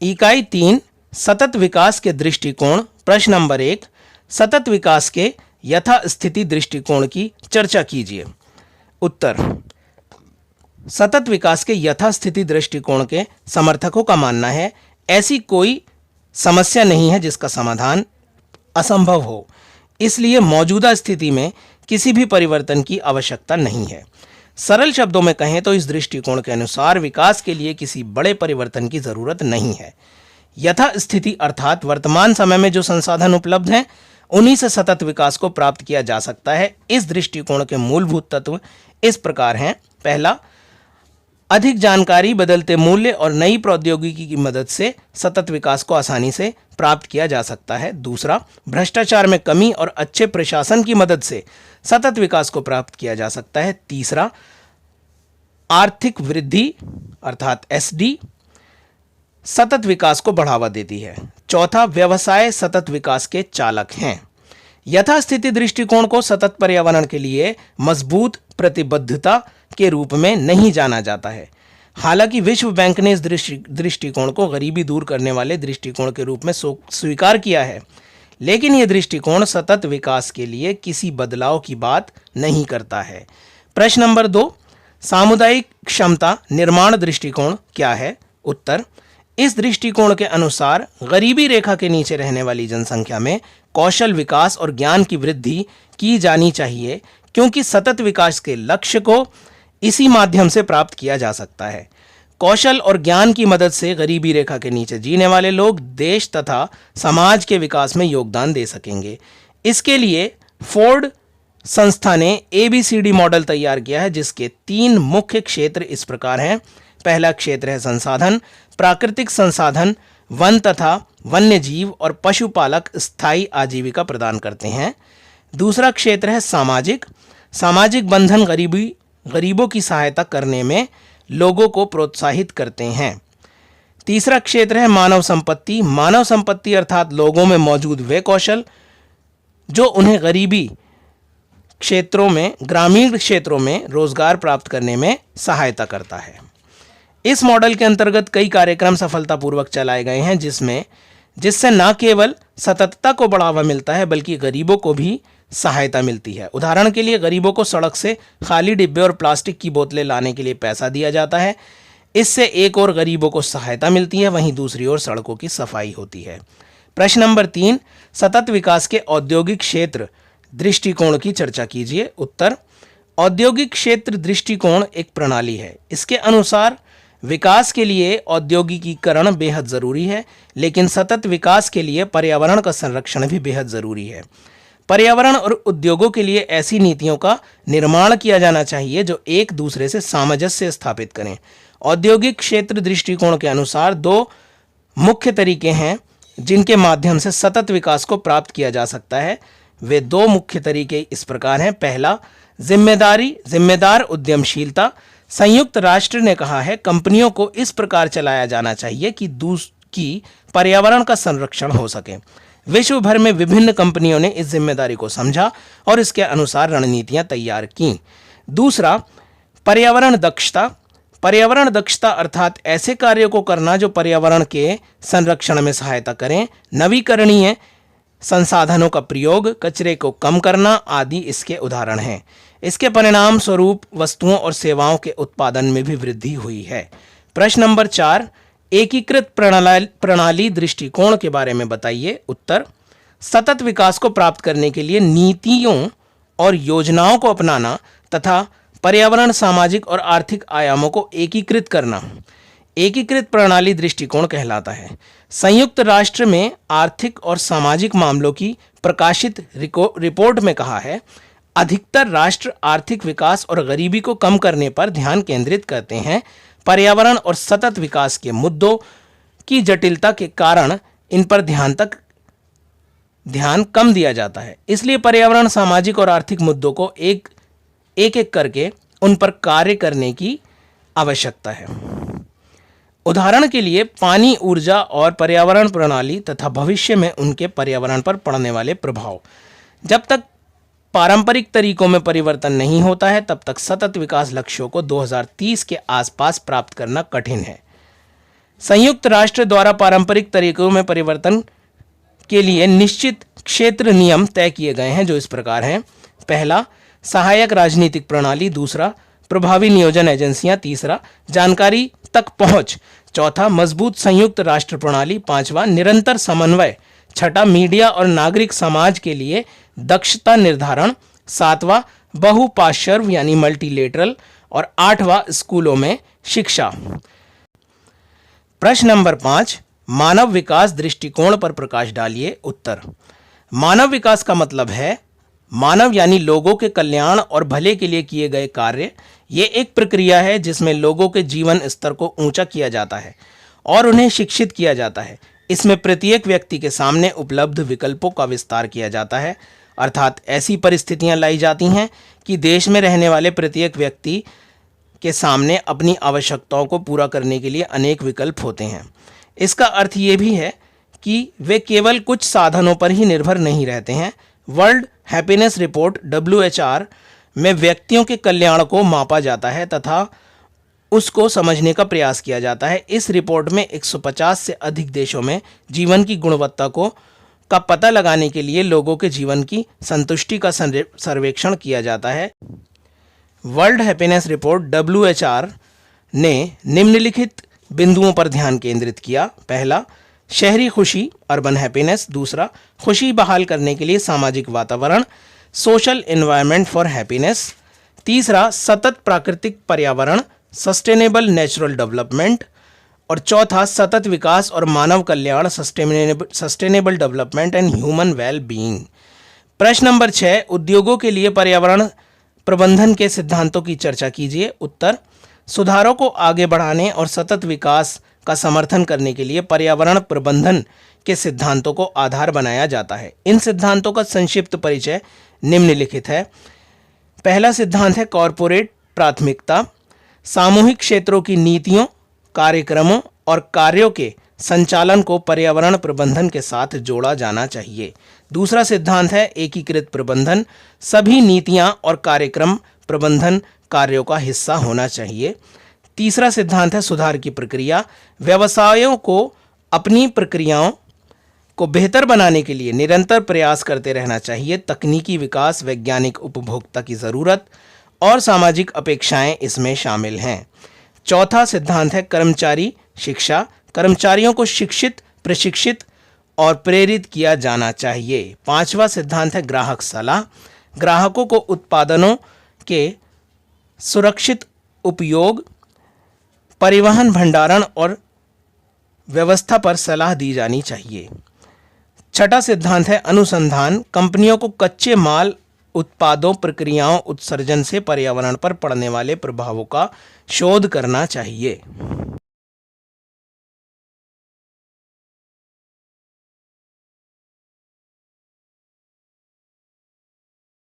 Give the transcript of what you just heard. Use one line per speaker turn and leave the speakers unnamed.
इकाई 3 सतत विकास के दृष्टिकोण। प्रश्न नंबर 1, सतत विकास के यथास्थिति दृष्टिकोण की चर्चा कीजिए। उत्तर, सतत विकास के यथास्थिति दृष्टिकोण के समर्थकों का मानना है ऐसी कोई समस्या नहीं है जिसका समाधान असंभव हो, इसलिए मौजूदा स्थिति में किसी भी परिवर्तन की आवश्यकता नहीं है। सरल शब्दों में कहें तो इस दृष्टिकोण के अनुसार विकास के लिए किसी बड़े परिवर्तन की जरूरत नहीं है। यथास्थिति अर्थात वर्तमान समय में जो संसाधन उपलब्ध हैं उन्हीं से सतत विकास को प्राप्त किया जा सकता है। इस दृष्टिकोण के मूलभूत तत्व इस प्रकार हैं। पहला, अधिक जानकारी, बदलते मूल्य और नई प्रौद्योगिकी की मदद से सतत विकास को आसानी से प्राप्त किया जा सकता है। दूसरा, भ्रष्टाचार में कमी और अच्छे प्रशासन की मदद से सतत विकास को प्राप्त किया जा सकता है। तीसरा, आर्थिक वृद्धि अर्थात एसडी सतत विकास को बढ़ावा देती है। चौथा, व्यवसाय सतत विकास के चालक हैं। यथास्थिति दृष्टिकोण को सतत पर्यावरण के लिए मजबूत प्रतिबद्धता के रूप में नहीं जाना जाता है। हालांकि विश्व बैंक ने इस दृष्टिकोण को गरीबी दूर करने वाले दृष्टिकोण के रूप में स्वीकार किया है, लेकिन यह दृष्टिकोण सतत विकास के लिए किसी बदलाव की बात नहीं करता है। प्रश्न नंबर 2, सामुदायिक क्षमता निर्माण दृष्टिकोण क्या है? उत्तर, इस दृष्टिकोण के अनुसार गरीबी रेखा के नीचे रहने वाली जनसंख्या में कौशल विकास और ज्ञान की वृद्धि की जानी चाहिए, क्योंकि सतत विकास के लक्ष्य को इसी माध्यम से प्राप्त किया जा सकता है। कौशल और ज्ञान की मदद से गरीबी रेखा के नीचे जीने वाले लोग देश तथा समाज के विकास में योगदान दे सकेंगे। इसके लिए फोर्ड संस्था ने ABCD मॉडल तैयार किया है, जिसके 3 मुख्य क्षेत्र इस प्रकार हैं। पहला क्षेत्र है संसाधन, प्राकृतिक संसाधन, वन तथा वन्य जीव और पशुपालक स्थायी आजीविका प्रदान करते हैं। दूसरा क्षेत्र है सामाजिक, सामाजिक बंधन गरीबों की सहायता करने में लोगों को प्रोत्साहित करते हैं। तीसरा क्षेत्र है मानव संपत्ति, मानव संपत्ति अर्थात लोगों में मौजूद वे कौशल जो उन्हें गरीबी क्षेत्रों में, ग्रामीण क्षेत्रों में रोजगार प्राप्त करने में सहायता करता है। इस मॉडल के अंतर्गत कई कार्यक्रम सफलतापूर्वक चलाए गए हैं, जिससे न केवल सततता को बढ़ावा मिलता है बल्कि गरीबों को भी सहायता मिलती है। उदाहरण के लिए गरीबों को सड़क से खाली डिब्बे और प्लास्टिक की बोतलें लाने के लिए पैसा दिया जाता है। इससे एक और गरीबों को सहायता मिलती है, वहीं दूसरी ओर सड़कों की सफाई होती है। प्रश्न नंबर 3, सतत विकास के औद्योगिक क्षेत्र दृष्टिकोण की चर्चा कीजिए। उत्तर, औद्योगिक क्षेत्र दृष्टिकोण एक प्रणाली है। इसके अनुसार विकास के लिए औद्योगिकीकरण बेहद जरूरी है, लेकिन सतत विकास के लिए पर्यावरण का संरक्षण भी बेहद जरूरी है। पर्यावरण और उद्योगों के लिए ऐसी नीतियों का निर्माण किया जाना चाहिए जो एक दूसरे से सामंजस्य स्थापित करें। औद्योगिक क्षेत्र दृष्टिकोण के अनुसार 2 मुख्य तरीके हैं जिनके माध्यम से सतत विकास को प्राप्त किया जा सकता है। वे 2 मुख्य तरीके इस प्रकार हैं। पहला, जिम्मेदार उद्यमशीलता। संयुक्त राष्ट्र ने कहा है कंपनियों को इस प्रकार चलाया जाना चाहिए कि पर्यावरण का संरक्षण हो सके। विश्व भर में विभिन्न कंपनियों ने इस जिम्मेदारी को समझा और इसके अनुसार रणनीतियां तैयार की। दूसरा, पर्यावरण दक्षता। पर्यावरण दक्षता अर्थात ऐसे कार्यों को करना जो पर्यावरण के संरक्षण में सहायता करें। नवीकरणीय संसाधनों का प्रयोग, कचरे को कम करना आदि इसके उदाहरण हैं। इसके परिणाम स्वरूप वस्तुओं और सेवाओं के उत्पादन में भी वृद्धि हुई है। प्रश्न नंबर 4, एकीकृत प्रणाली दृष्टिकोण के बारे में बताइए। उत्तर, सतत विकास को प्राप्त करने के लिए नीतियों और योजनाओं को अपनाना तथा पर्यावरण, सामाजिक और आर्थिक आयामों को एकीकृत करना एकीकृत प्रणाली दृष्टिकोण कहलाता है। संयुक्त राष्ट्र में आर्थिक और सामाजिक मामलों की प्रकाशित रिपोर्ट में कहा है, अधिकतर राष्ट्र आर्थिक विकास और गरीबी को कम करने पर ध्यान केंद्रित करते हैं। पर्यावरण और सतत विकास के मुद्दों की जटिलता के कारण इन पर ध्यान कम दिया जाता है। इसलिए पर्यावरण, सामाजिक और आर्थिक मुद्दों को एक एक करके उन पर कार्य करने की आवश्यकता है। उदाहरण के लिए पानी, ऊर्जा और पर्यावरण प्रणाली तथा भविष्य में उनके पर्यावरण पर पड़ने वाले प्रभाव। जब तक पारंपरिक तरीकों में परिवर्तन नहीं होता है तब तक सतत विकास लक्ष्यों को 2030 के आसपास प्राप्त करना कठिन है। संयुक्त राष्ट्र द्वारा पारंपरिक तरीकों में परिवर्तन के लिए निश्चित क्षेत्र नियम तय किए गए हैं जो इस प्रकार हैं। पहला, सहायक राजनीतिक प्रणाली। दूसरा, प्रभावी नियोजन एजेंसियां। तीसरा, जानकारी तक पहुंच। चौथा, मजबूत संयुक्त राष्ट्र प्रणाली। पांचवा, निरंतर समन्वय। छठा, मीडिया और नागरिक समाज के लिए दक्षता निर्धारण। सातवां, बहुपार्श्व यानी मल्टीलेटरल। और आठवां, स्कूलों में शिक्षा। प्रश्न नंबर 5, मानव विकास दृष्टिकोण पर प्रकाश डालिए। उत्तर, मानव विकास का मतलब है मानव यानी लोगों के कल्याण और भले के लिए किए गए कार्य। ये एक प्रक्रिया है जिसमें लोगों के जीवन स्तर को ऊंचा किया जाता है और उन्हें शिक्षित किया जाता है। इसमें प्रत्येक व्यक्ति के सामने उपलब्ध विकल्पों का विस्तार किया जाता है, अर्थात ऐसी परिस्थितियां लाई जाती हैं कि देश में रहने वाले प्रत्येक व्यक्ति के सामने अपनी आवश्यकताओं को पूरा करने के लिए अनेक विकल्प होते हैं। इसका अर्थ ये भी है कि वे केवल कुछ साधनों पर ही निर्भर नहीं रहते हैं। वर्ल्ड हैप्पीनेस रिपोर्ट WHR में व्यक्तियों के कल्याण को मापा जाता है तथा उसको समझने का प्रयास किया जाता है। इस रिपोर्ट में 150 से अधिक देशों में जीवन की गुणवत्ता का पता लगाने के लिए लोगों के जीवन की संतुष्टि का सर्वेक्षण किया जाता है। वर्ल्ड हैप्पीनेस रिपोर्ट WHR ने निम्नलिखित बिंदुओं पर ध्यान केंद्रित किया। पहला, शहरी खुशी, अर्बन हैप्पीनेस। दूसरा, खुशी बहाल करने के लिए सामाजिक वातावरण, सोशल एनवायरनमेंट फॉर हैप्पीनेस। तीसरा, सतत प्राकृतिक पर्यावरण, सस्टेनेबल नेचुरल डेवलपमेंट। और चौथा, सतत विकास और मानव कल्याण, sustainable development and human well being. प्रश्न नंबर 6, उद्योगों के लिए पर्यावरण प्रबंधन के सिद्धांतों की चर्चा कीजिए। उत्तर, सुधारों को आगे बढ़ाने और सतत विकास का समर्थन करने के लिए पर्यावरण प्रबंधन के सिद्धांतों को आधार बनाया जाता है। इन सिद्धांतों का संक्षिप्त परिचय निम्नलिखित है। पहला सिद्धांत है कॉरपोरेट प्राथमिकता। सामूहिक क्षेत्रों की नीतियों, कार्यक्रमों और कार्यों के संचालन को पर्यावरण प्रबंधन के साथ जोड़ा जाना चाहिए। दूसरा सिद्धांत है एकीकृत प्रबंधन। सभी नीतियां और कार्यक्रम प्रबंधन कार्यों का हिस्सा होना चाहिए। तीसरा सिद्धांत है सुधार की प्रक्रिया। व्यवसायों को अपनी प्रक्रियाओं को बेहतर बनाने के लिए निरंतर प्रयास करते रहना चाहिए। तकनीकी विकास, वैज्ञानिक उपभोक्ता की ज़रूरत और सामाजिक अपेक्षाएं इसमें शामिल हैं। चौथा सिद्धांत है कर्मचारी शिक्षा। कर्मचारियों को शिक्षित, प्रशिक्षित और प्रेरित किया जाना चाहिए। पांचवा सिद्धांत है ग्राहक सलाह। ग्राहकों को उत्पादनों के सुरक्षित उपयोग, परिवहन, भंडारण और व्यवस्था पर सलाह दी जानी चाहिए। छठा सिद्धांत है अनुसंधान। कंपनियों को कच्चे माल, उत्पादों, प्रक्रियाओं, उत्सर्जन से पर्यावरण पर पड़ने वाले प्रभावों का शोध करना चाहिए।